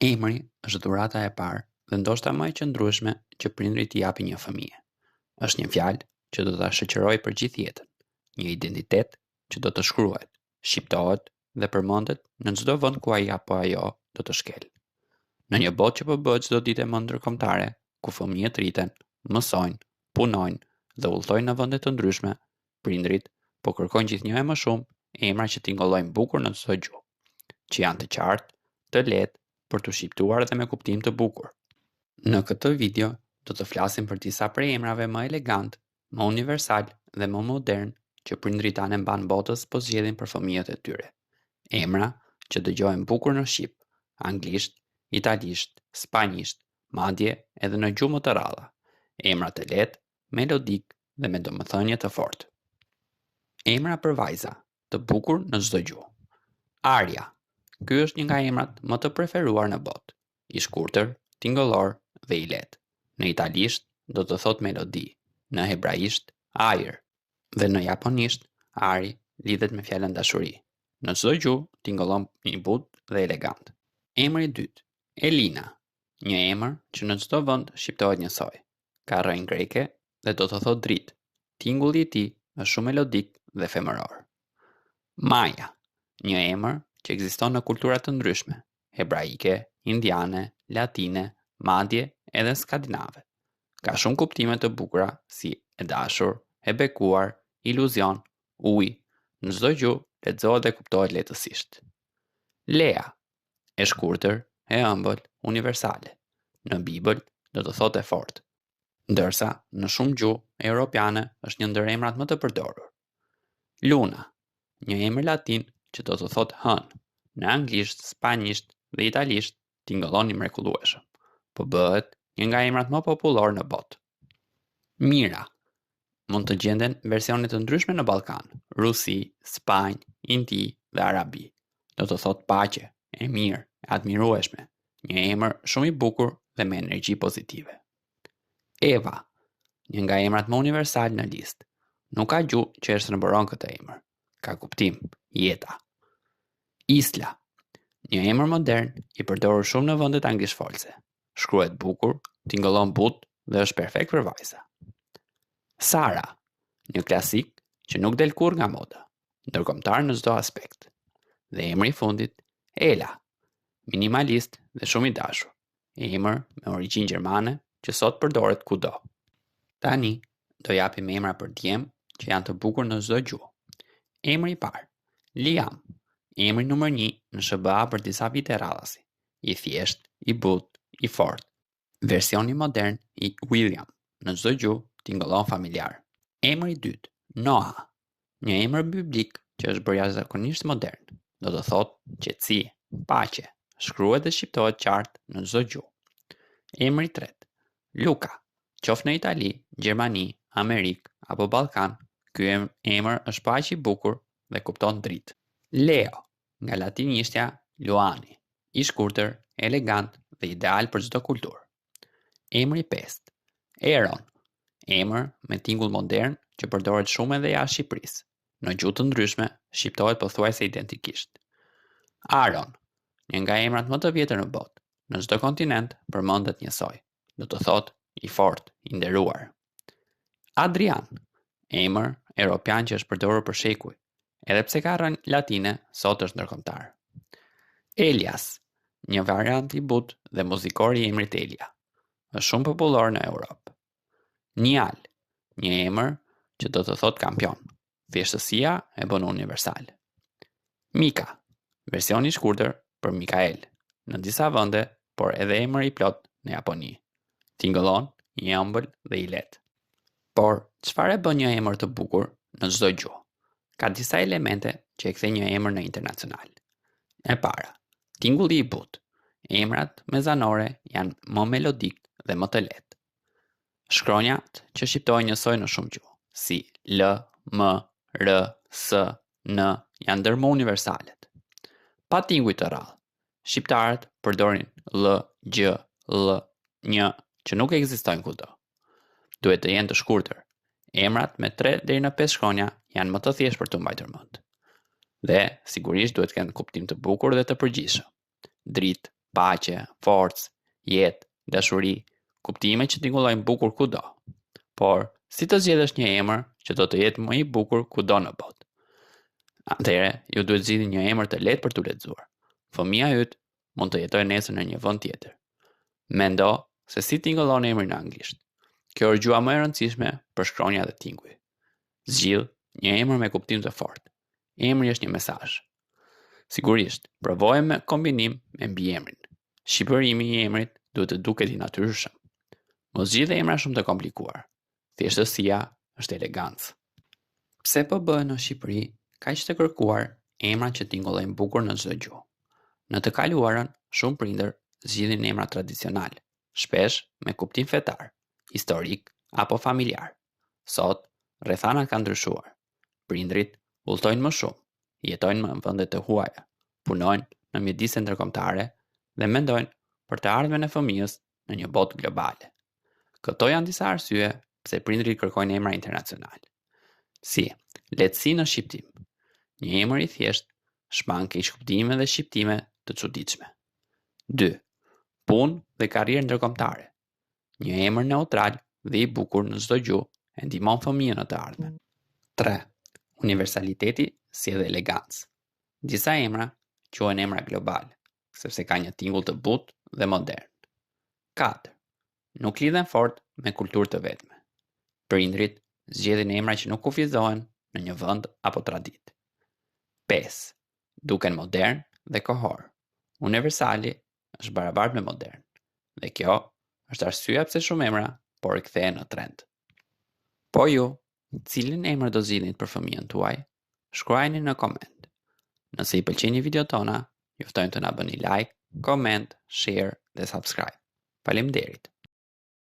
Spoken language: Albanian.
Emri është dhurata e parë dhe ndoshta më e qëndrueshme që prindrit i japin një fëmijë. Është një fjalë që do ta shoqërojë për gjithë jetën, një identitet që do të shkruhet, shqiptohet dhe përmendet në çdo vend ku ai apo ajo do të shkelë. Në një botë që po bëhet çdo ditë më ndërkombëtare, ku fëmijët rriten, mësojnë, punojnë dhe udhtojnë në vende të ndryshme, prindrit po kërkojnë gjithnjë e më shumë emra që tingëllojnë bukur në çdo gjuhë, që janë të qartë, të lehtë për të shqiptuar dhe me kuptim të bukur. Në këtë video do të flasim për disa prej emrave më elegant, më universal dhe më modern që prindrit tanë mban botës po zgjedhin për fëmijët e tyre. Emra që dëgjohen bukur në shqip, anglisht, italisht, spanjisht, madje edhe në gjuhë më të rralla. Emra të lehtë, melodik dhe me domethënie të fortë. Emra për vajza, të bukur në çdo gjuhë. Arja. Ky është një nga emrat më të preferuar në botë. I shkurtër, tingëllor dhe i lehtë. Në italisht do të thotë melodi, në hebraisht ajër dhe në japonisht ari lidhet me fjalën dashuri. Në çdo gjuhë tingëllon i butë dhe elegant. Emri i dytë, Elina, një emër që në çdo vend shqiptohet njësoj. Ka rrënjë greke dhe do të thotë dritë. Tingulli i tij është shumë melodik dhe femëror. Maja, një emër që ekziston në kultura të ndryshme, hebraike, indiane, latine, madje edhe skandinave. Ka shumë kuptime të bukura si e dashur, e bekuar, iluzion, ujë. Në çdo gjuhë lexohet dhe kuptohet lehtësisht. Lea, e shkurtër, e ëmbël, universale. Në Bibël do të thotë e fortë, ndërsa në shumë gjuhë europiane është një ndër emrat më të përdorur. Luna, një emër latin që do të thotë hënë. Në anglisht, spanjisht dhe italisht tingëllon i mrekullueshëm, po bëhet një nga emrat më popullor në botë. Mira, mund të gjenden versione të ndryshme në Ballkan, Rusi, Spanjë, Indi dhe Arabi. Do të thotë paqe, e mirë, e admirueshme, një emër shumë i bukur dhe me energji pozitive. Eva, një nga emrat më universal në listë. Nuk ka gjuhë që e shtrëmbëron këtë emër. Ka kuptim, jeta. Isla, një emër modern i përdorur shumë në vendet anglishfolse. Shkruhet bukur, tingëllon butë dhe është perfekt për vajza. Sara, një klasik që nuk del kurrë nga moda, ndërkombëtar në çdo aspekt. Dhe emri i fundit, Ela, minimalist dhe shumë i dashur. Emër me origjinë gjermane që sot përdoret kudo. Tani do japim emra për djem që janë të bukur në çdo gjuhë. Emri i parë, Liam, emri numër 1 në SBA për disa vite radhasi. I thjesht, i butë, i fortë. Versioni modern i William, në çdo gjuhë tingëllon familjar. Emri i dytë, Noah, një emër biblik që është bërë jashtëzakonisht modern. Do të thotë qetësi, paqe, shkruhet dhe shqiptohet qartë në çdo gjuhë. Emri i tretë, Luka, qoftë në Itali, Gjermani, Amerikë apo Ballkan, ky emër është paq i bukur dhe kupton dritë. Leo, nga latinishtja Luani, i shkurtër, elegant dhe ideal për çdo kulturë. Emri i pestë, Aaron, emër me tingull modern që përdoret shumë edhe jashtë Shqipërisë. Në gjuhë të ndryshme shqiptohet pothuajse identikisht. Aaron, një nga emrat më të vjetër në botë. Në çdo kontinent përmendet njësoj. Do të thotë i fortë, i nderuar. Adrian, emër europian që është përdorur për shekuj, edhe pse ka rrënjë latine, sot është ndërkombëtar. Elias, një variant i butë dhe muzikor i emrit Elia. Është shumë popullor në Europë. Niall, një emër që do të thotë kampion. Thjeshtësia e bën universal. Mika, versioni i shkurtër për Mikael, në disa vende, por edhe emër i plot në Japoni. Tingëllon, i ëmbël dhe i lehtë. Por çfarë e bën një emër të bukur në çdo gjuhë? Ka disa elemente që e kthejnë një emër në internacional. E para, tingulli i butë. Emrat mezanore janë më melodik dhe më të lehtë. Shkronjat që shqiptohen njësoj në shumë gjuhë, si L, M, R, S, N, janë ndërmë universalet. Pa tinguj të rrallë, shqiptarët përdorin L, G, L, një që nuk ekzistojnë kudo. Duhet të jenë të shkurtër. Emrat me 3 deri në 5 shkronja janë më të thjeshtë për të mbajtur mend. Dhe sigurisht duhet të kenë kuptim të bukur dhe të përgjithshëm. Dritë, paqe, forcë, jetë, dashuri, kuptime që tingëllojnë bukur kudo. Por, si të zgjedhësh një emër që do të jetë më i bukur kudo në botë? Atëherë, ju duhet zgjidhni një emër të lehtë për t'u lexuar. Fëmia yt mund të jetojë nesër në një vend tjetër. Mendo se si tingëllon emri në anglisht. Kjo është gjua më e rëndësishme për shkronja dhe tinguj. Zgjidh një emër me kuptim të fortë. Emri është një mesazh. Sigurisht, provoje me kombinim me mbiemrin. Shqipërimi i emrit duhet të duket i natyrshëm. Mos zgjidh emra shumë të komplikuar. Thjeshtësia është elegancë. Pse po bëhen në Shqipëri kaq të kërkuar emra që tingëllojnë bukur në çdo gjuhë? Në të kaluarën, shumë prindër zgjidhin emra tradicional, shpesh me kuptim fetar, historik apo familjar. Sot, rrethanat kanë ndryshuar. Prindrit udhtojnë më shumë, jetojnë në vende të huaja, punojnë në mjedise ndërkombëtare dhe mendojnë për të ardhmen e fëmijës në një botë globale. Këto janë disa arsye pse prindrit kërkojnë emra internacional. Si, lehtësi në shqiptim. Një emër i thjesht shmang keq kuptime dhe shqiptime të çuditshme. 2. Punë dhe karrierë ndërkombëtare. Një emër neutral dhe i bukur në çdo gjuhë e ndihmon fëmijën në të ardhmen. 3. Universaliteti sjell elegancë. Disa emra quhen emra global, sepse ka një tingull të butë dhe modern. 4. Nuk lidhen fort me kulturë të vetme. Prindrit zgjedhin emra që nuk kufizohen në një vend apo traditë. 5. Duken modern dhe kohor. Universali është barabartë me modern, dhe kjo është arsyeja pse shumë emra po rikthehen në trend. Po ju, cilin emër do zgjidhni për fëmijën tuaj? Shkruajini në koment. Nëse i pëlqeni videot tona, ju ftojmë të na bëni like, comment, share dhe subscribe. Faleminderit.